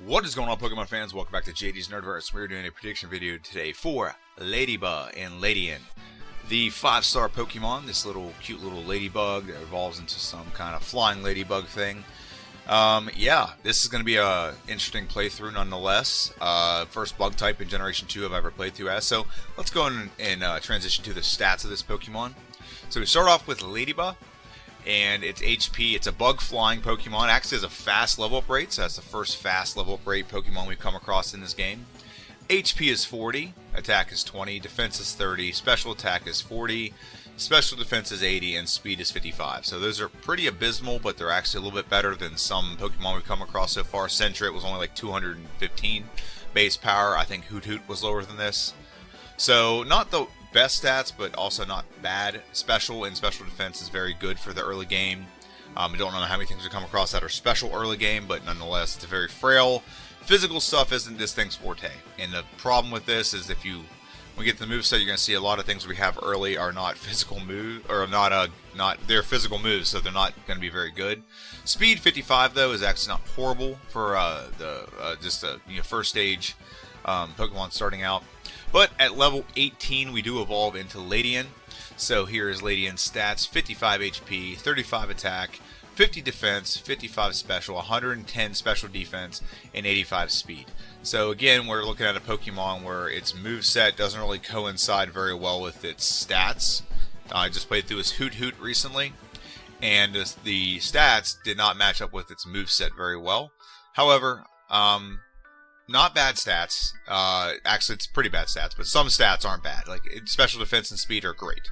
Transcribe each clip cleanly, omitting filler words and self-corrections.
What is going on, Pokemon fans? Welcome back to JD's Nerdverse. We're doing a prediction video today for Ledyba and Ledian, the 5-star Pokemon. This cute little ladybug that evolves into some kind of flying ladybug thing. Yeah, this is going to be a interesting playthrough nonetheless. First bug type in Generation 2 I've ever played through as. So let's go and transition to the stats of this Pokemon. So we start off with Ledyba. And its HP, it's a bug flying Pokemon. Actually has a fast level up rate, so that's the first fast level up rate Pokemon we've come across in this game. HP is 40, attack is 20, defense is 30, special attack is 40, special defense is 80, and speed is 55. So those are pretty abysmal, but they're actually a little bit better than some Pokemon we've come across so far. Sentret was only like 215 base power. I think Hoot Hoot was lower than this. So not the best stats, but also not bad. Special and special defense is very good for the early game. I don't know how many things we come across that are special early game, but nonetheless, it's very frail. Physical stuff isn't this thing's forte. And the problem with this is when we get to the moveset, you're going to see a lot of things we have early are not physical moves, or they're physical moves, so they're not going to be very good. Speed 55 though is actually not horrible for first stage Pokemon starting out. But at level 18, we do evolve into Ledian. So here is Ledian's stats: 55 HP, 35 attack, 50 defense, 55 special, 110 special defense, and 85 speed. So again, we're looking at a Pokemon where its moveset doesn't really coincide very well with its stats. I just played through his Hoot Hoot recently, and the stats did not match up with its moveset very well. However, not bad stats. Actually, it's pretty bad stats, but some stats aren't bad. Like special defense and speed are great,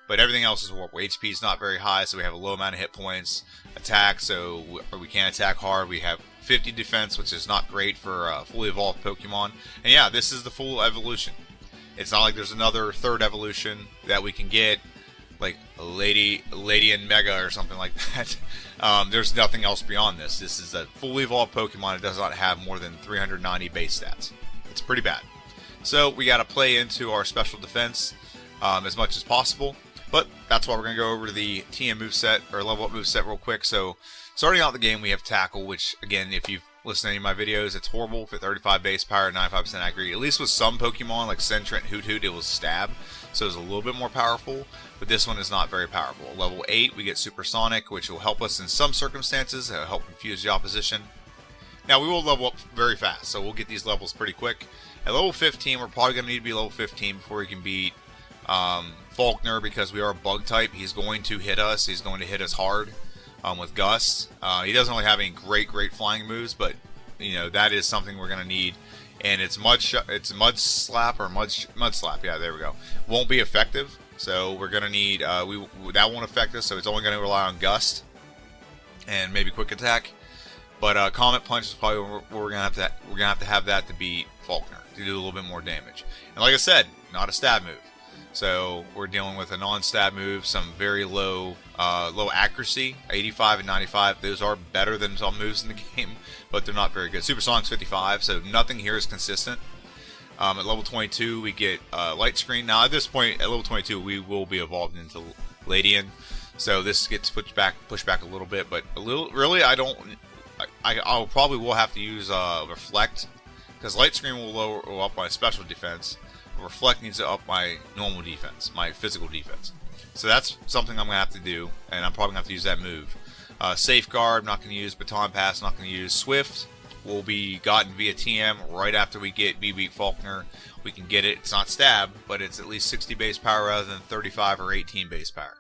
but everything else is horrible. HP is not very high, so we have a low amount of hit points. Attack, so we can't attack hard. We have 50 defense, which is not great for a fully evolved Pokemon. And yeah, this is the full evolution. It's not like there's another third evolution that we can get, like Ledian Mega or something like that. There's nothing else beyond this. This is a fully evolved Pokemon. It does not have more than 390 base stats. It's pretty bad. So we got to play into our special defense as much as possible. But that's why we're going to go over to the TM moveset, or level up moveset, real quick. So starting out the game, we have Tackle, which, again, if you've listened to any of my videos, it's horrible for 35 base power, 95% accuracy. At least with some Pokemon, like Sentret and Hoot Hoot, it was Stab. So it's a little bit more powerful, but this one is not very powerful. Level 8, we get Supersonic, which will help us in some circumstances, help confuse the opposition. Now, we will level up very fast, so we'll get these levels pretty quick. At level 15, we're probably going to need to be level 15 before we can beat Faulkner, because we are a bug type. He's going to hit us. He's going to hit us hard with Gust. He doesn't really have any great flying moves, but that is something we're going to need. And it's Mud Slap. Yeah, there we go. Won't be effective, so we're gonna need that won't affect us. So it's only going to rely on Gust and maybe Quick Attack. But Comet Punch is probably where we're gonna have to have that to beat Faulkner, to do a little bit more damage. And like I said, not a stab move. So we're dealing with a non-stab move, some very low accuracy, 85 and 95. Those are better than some moves in the game, but they're not very good. Supersonic's 55, so nothing here is consistent. At level 22, we get Light Screen. Now at this point, at level 22, we will be evolved into Ledian, so this gets pushed back a little bit. But really, I'll probably will have to use Reflect, because Light Screen will up my special defense. Reflect needs to up my normal defense, my physical defense. So that's something I'm going to have to do, and I'm probably going to have to use that move. Safeguard, I'm not going to use. Baton Pass, not going to use. Swift will be gotten via TM right after we beat Faulkner. We can get it. It's not Stab, but it's at least 60 base power rather than 35 or 18 base power.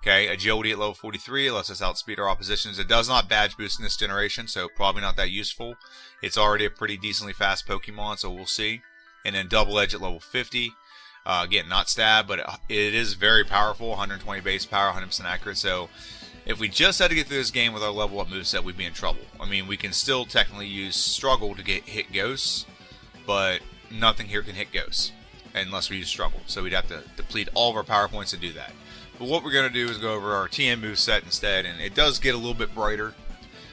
Okay, Agility at level 43 lets us outspeed our oppositions. It does not badge boost in this generation, so probably not that useful. It's already a pretty decently fast Pokemon, so we'll see. And then Double Edge at level 50. Again, not Stab, but it is very powerful. 120 base power, 100% accurate. So if we just had to get through this game with our level up moveset, we'd be in trouble. I mean, we can still technically use Struggle to hit Ghosts, but nothing here can hit Ghosts unless we use Struggle. So we'd have to deplete all of our power points to do that. But what we're going to do is go over our TM moveset instead, and it does get a little bit brighter.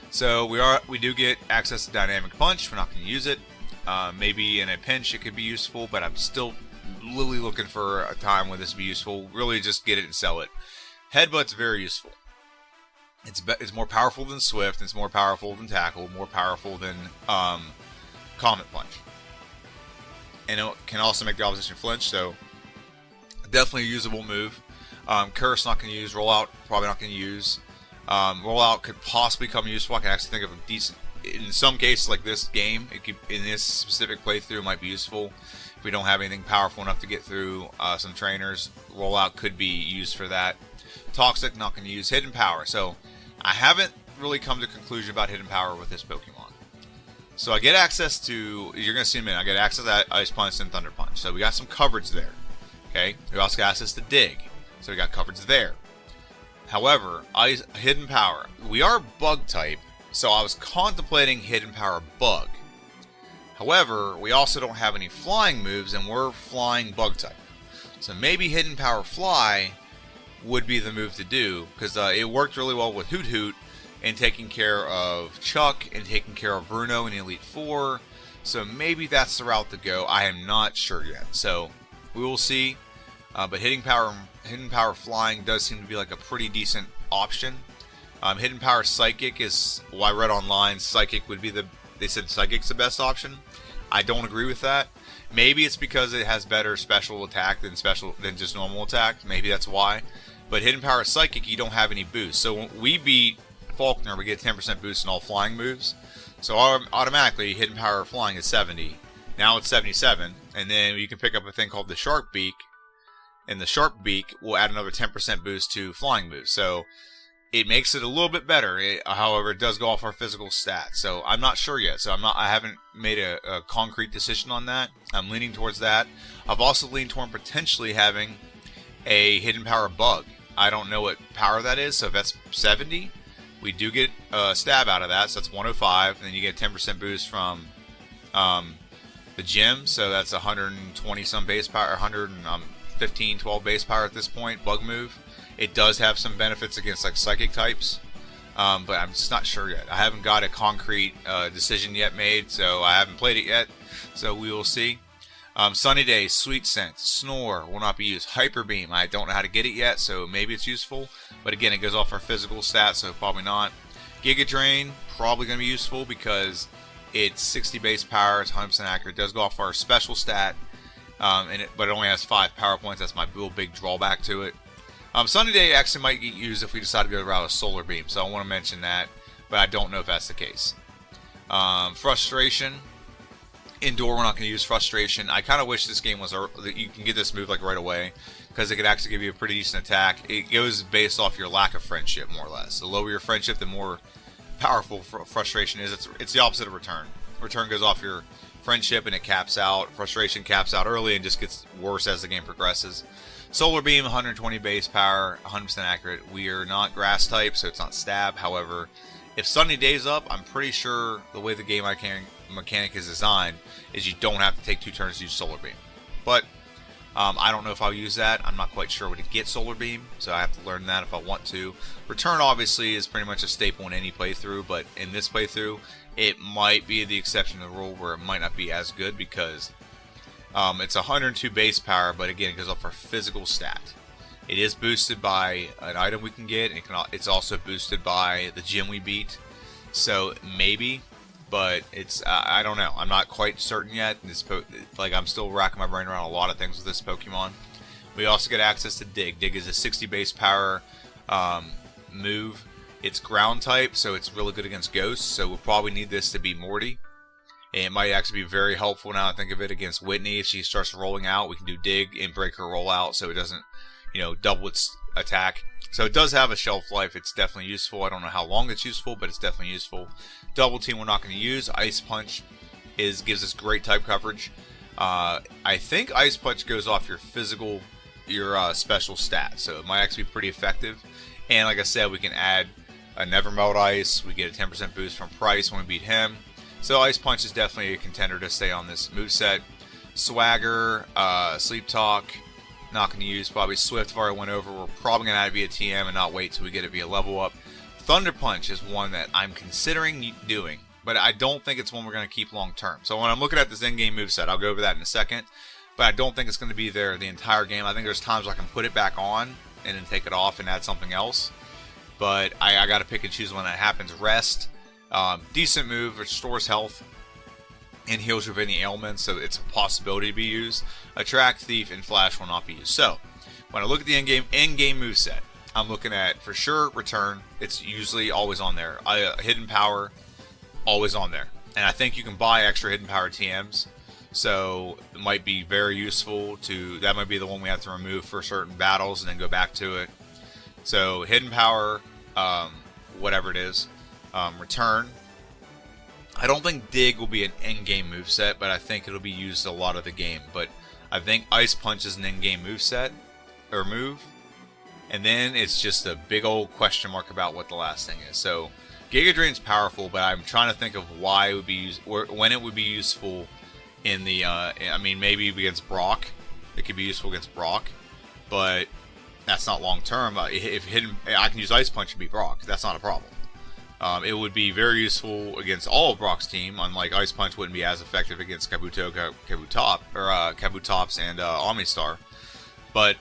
So we do get access to Dynamic Punch. We're not going to use it. Maybe in a pinch it could be useful, but I'm still really looking for a time when this would be useful. Really just get it and sell it. Headbutt's very useful. It's more powerful than Swift. It's more powerful than Tackle. More powerful than Comet Punch. And it can also make the opposition flinch. So definitely a usable move. Curse not going to use. Rollout probably not going to use. Rollout could possibly come useful. I can actually think of a decent. In some cases, like this game, it could, in this specific playthrough, it might be useful. If we don't have anything powerful enough to get through some trainers, Rollout could be used for that. Toxic, not going to use. Hidden Power. So I haven't really come to a conclusion about Hidden Power with this Pokemon. So I get access to, you're going to see in a minute, I get access to Ice Punch and Thunder Punch. So we got some coverage there. Okay, we also got access to Dig. So we got coverage there. However, Hidden Power. We are Bug type, so I was contemplating Hidden Power Bug. However, we also don't have any flying moves, and we're flying Bug type. So maybe Hidden Power Fly would be the move to do, because it worked really well with Hoot Hoot in taking care of Chuck and taking care of Bruno in the Elite Four. So maybe that's the route to go. I am not sure yet. So we will see. But Hidden Power Flying does seem to be like a pretty decent option. Hidden Power Psychic is, well, I read online, Psychic would be they said Psychic's the best option. I don't agree with that. Maybe it's because it has better special attack than just normal attack. Maybe that's why. But Hidden Power Psychic, you don't have any boost. So when we beat Faulkner, we get 10% boost in all flying moves. So automatically, Hidden Power Flying is 70. Now it's 77. And then you can pick up a thing called the Sharp Beak. And the Sharp Beak will add another 10% boost to flying moves. So it makes it a little bit better. However, it does go off our physical stats. So I'm not sure yet. So I haven't made a concrete decision on that. I'm leaning towards that. I've also leaned toward potentially having a Hidden Power Bug. I don't know what power that is. So if that's 70, we do get a stab out of that. So that's 105. And then you get 10% boost from the gym. So that's 120 some base power, 115, 12 base power at this point. Bug move. It does have some benefits against like psychic types, but I'm just not sure yet. I haven't got a concrete decision yet made, so I haven't played it yet. So we will see. Sunny Day, Sweet Scent, Snore will not be used. Hyper Beam, I don't know how to get it yet, so maybe it's useful. But again, it goes off our physical stats, so probably not. Giga Drain, probably going to be useful because it's 60 base power, it's 100% accurate. It does go off our special stat, but it only has 5 power points. That's my real big drawback to it. Sunny Day actually might get used if we decide to go the route of Solar Beam, so I want to mention that, but I don't know if that's the case. Frustration. Indoor, we're not going to use Frustration. I kind of wish this game was that you can get this move like right away, because it could actually give you a pretty decent attack. It goes based off your lack of friendship, more or less. The lower your friendship, the more powerful Frustration is. It's the opposite of Return. Return goes off your friendship and it caps out. Frustration caps out early and just gets worse as the game progresses. Solar Beam, 120 base power, 100% accurate. We are not Grass type, so it's not Stab. However, if Sunny Day's up, I'm pretty sure the way the game mechanic is designed is you don't have to take 2 turns to use Solar Beam. But I don't know if I'll use that. I'm not quite sure where to get Solar Beam, so I have to learn that if I want to. Return obviously is pretty much a staple in any playthrough, but in this playthrough, it might be the exception to the rule where it might not be as good because it's 102 base power, but again, it goes off our physical stat. It is boosted by an item we can get, and it's also boosted by the gym we beat. So maybe, but it's I don't know. I'm not quite certain yet. I'm still racking my brain around a lot of things with this Pokemon. We also get access to Dig. Dig is a 60 base power move. It's ground type, so it's really good against ghosts. So we'll probably need this to be Morty. And it might actually be very helpful now I think of it against Whitney. If she starts rolling out, we can do Dig and break her roll out so it doesn't, double its attack. So it does have a shelf life. It's definitely useful. I don't know how long it's useful, but it's definitely useful. Double Team we're not going to use. Ice Punch gives us great type coverage. I think Ice Punch goes off your special stat, so it might actually be pretty effective. And like I said, we can add a Never Melt Ice. We get a 10% boost from Price when we beat him. So Ice Punch is definitely a contender to stay on this moveset. Swagger, Sleep Talk, not going to use. Probably Swift if I already went over. We're probably going to add it via TM and not wait till we get it via level up. Thunder Punch is one that I'm considering doing, but I don't think it's one we're going to keep long term. So when I'm looking at this in-game moveset, I'll go over that in a second, but I don't think it's going to be there the entire game. I think there's times I can put it back on and then take it off and add something else. but I got to pick and choose when that happens. Rest, decent move, restores health and heals you of any ailments, so it's a possibility to be used. Attract, Thief, and Flash will not be used. So when I look at the in-game moveset, I'm looking at, for sure, Return. It's usually always on there. Hidden Power, always on there. And I think you can buy extra Hidden Power TMs, so it might be very useful to... That might be the one we have to remove for certain battles and then go back to it. So Hidden Power, whatever it is. Return. I don't think Dig will be an in-game moveset, but I think it'll be used a lot of the game. But I think Ice Punch is an in-game moveset, or move. And then it's just a big old question mark about what the last thing is. So Giga Drain's powerful, but I'm trying to think of why it would be used, or when it would be useful in the, I mean, maybe against Brock. It could be useful against Brock, but that's not long term. If hidden, I can use Ice Punch and beat Brock. That's not a problem. It would be very useful against all of Brock's team, unlike Ice Punch wouldn't be as effective against Kabutops and Omnistar. But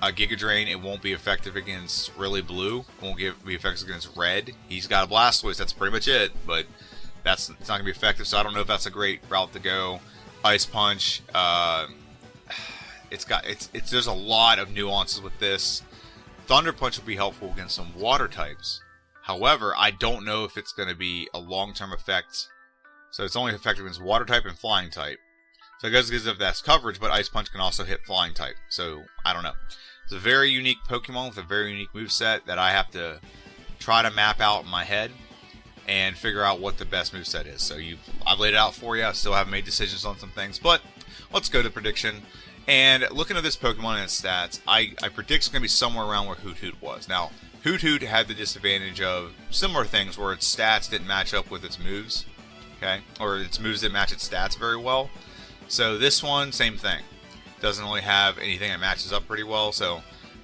Giga Drain, it won't be effective against really Blue. It won't be effective against Red. He's got a Blastoise, that's pretty much it, but it's not going to be effective, so I don't know if that's a great route to go. Ice Punch, there's a lot of nuances with this. Thunder Punch will be helpful against some water types. However, I don't know if it's going to be a long-term effect. So it's only effective against water type and flying type. So it goes as if that's coverage, but Ice Punch can also hit flying type. So I don't know. It's a very unique Pokemon with a very unique moveset that I have to try to map out in my head and figure out what the best moveset is. So I've laid it out for you. I still haven't made decisions on some things, but let's go to prediction. And looking at this Pokemon and its stats, I predict it's going to be somewhere around where Hoot Hoot was. Now, Hoot Hoot had the disadvantage of similar things where its stats didn't match up with its moves, okay? Or its moves didn't match its stats very well. So this one, same thing. Doesn't really have anything that matches up pretty well. So,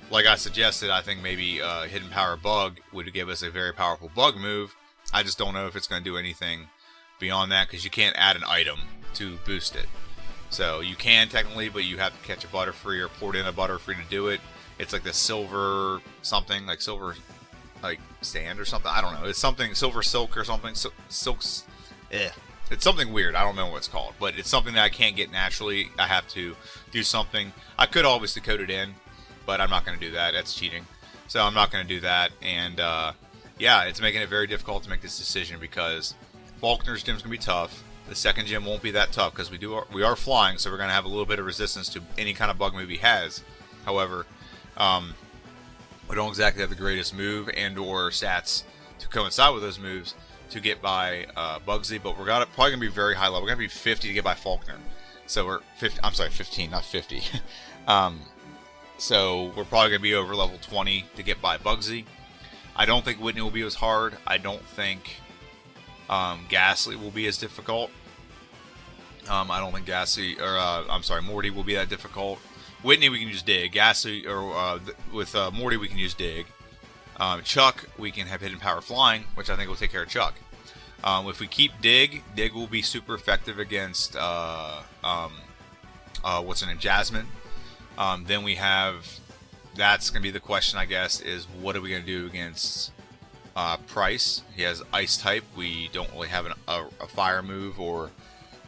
like I suggested, I think maybe Hidden Power Bug would give us a very powerful bug move. I just don't know if it's going to do anything beyond that because you can't add an item to boost it. So you can technically, but you have to catch a Butterfree or port in a Butterfree to do it. It's like the silver something, like silver like sand or something. I don't know. It's something silver silk or something. Silks. It's something weird. I don't know what it's called, but it's something that I can't get naturally. I have to do something. I could obviously code it in, but I'm not going to do that. That's cheating. So I'm not going to do that. And yeah, it's making it very difficult to make this decision because Faulkner's gym's going to be tough. The second gym won't be that tough because we are flying, so we're going to have a little bit of resistance to any kind of bug move he has. However, we don't exactly have the greatest move and or stats to coincide with those moves to get by Bugsy, but we're probably going to be very high level. We're going to be 50 to get by Faulkner. So we're 50, I'm sorry, 15, not 50. So we're probably going to be over level 20 to get by Bugsy. I don't think Whitney will be as hard. I don't think Ghastly will be as difficult. I don't think Morty will be that difficult. Whitney we can use Dig. Ghastly, or with Morty we can use Dig. Chuck we can have Hidden Power Flying, which I think will take care of Chuck. If we keep Dig will be super effective against what's her name, Jasmine. Then we have, that's going to be the question I guess, is what are we going to do against Price? He has Ice type. We don't really have a fire move, or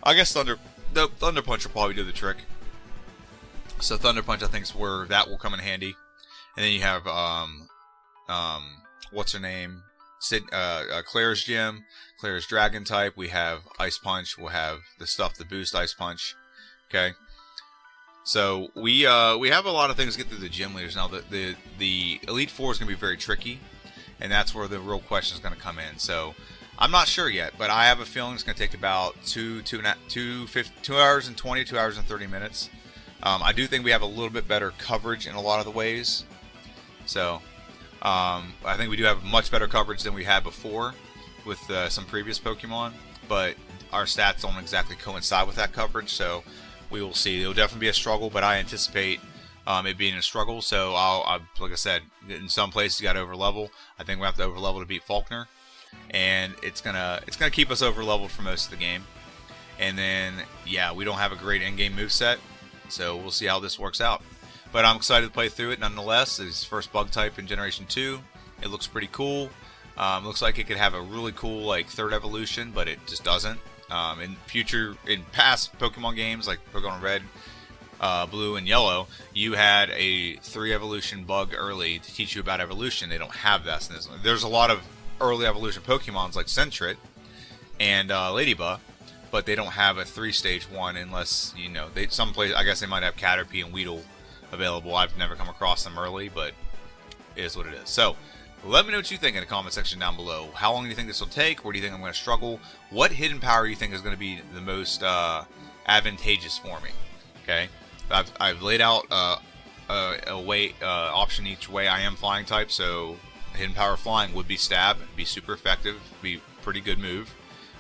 I guess Thunder Punch will probably do the trick. So Thunder Punch I think is where that will come in handy. And then you have what's her name? Claire's gym. Claire's Dragon type. We have Ice Punch. We'll have the stuff to boost Ice Punch. Okay. So we have a lot of things to get through the gym leaders now. The Elite Four is going to be very tricky, and that's where the real question is going to come in. So I'm not sure yet, but I have a feeling it's going to take about 2 hours and 20, 2 hours and 30 minutes. I do think we have a little bit better coverage in a lot of the ways. So I think we do have much better coverage than we had before with some previous Pokemon, but our stats don't exactly coincide with that coverage, so we will see. It'll definitely be a struggle, but I anticipate it being a struggle, so like I said, in some places you got to overlevel. I think we have to overlevel to beat Faulkner, and it's gonna keep us overleveled for most of the game. And then, yeah, we don't have a great in-game moveset, so we'll see how this works out. But I'm excited to play through it nonetheless. It's first bug type in Generation 2. It looks pretty cool. Looks like it could have a really cool like third evolution, but it just doesn't. In past Pokemon games like Pokemon Red, Blue, and Yellow, you had a 3 evolution bug early to teach you about evolution. They don't have that in this one. There's a lot of early evolution Pokemons like Sentret and Ledyba, but they don't have a 3-stage one unless, you know, I guess they might have Caterpie and Weedle available. I've never come across them early, but it is what it is. So let me know what you think in the comment section down below. How long do you think this will take? Where do you think I'm going to struggle? What hidden power do you think is going to be the most advantageous for me? Okay, I've laid out a way option each way. I am flying type, so hidden power flying would be stab, be super effective, be pretty good move,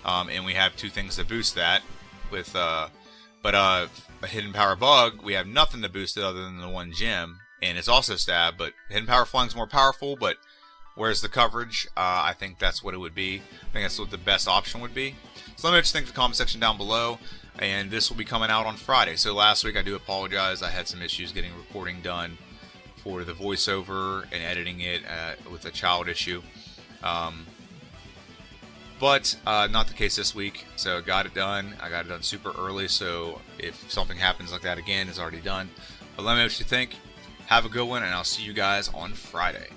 and we have 2 things to boost that with. But a hidden power bug, we have nothing to boost it other than the 1 gem, and it's also stab. But hidden power flying is more powerful, but where's the coverage? I think that's what it would be. I think that's what the best option would be. So let me know what you think in the comment section down below. And this will be coming out on Friday. So last week, I do apologize. I had some issues getting recording done for the voiceover and editing it with a child issue. But not the case this week. So I got it done. I got it done super early. So if something happens like that again, it's already done. But let me know what you think. Have a good one, and I'll see you guys on Friday.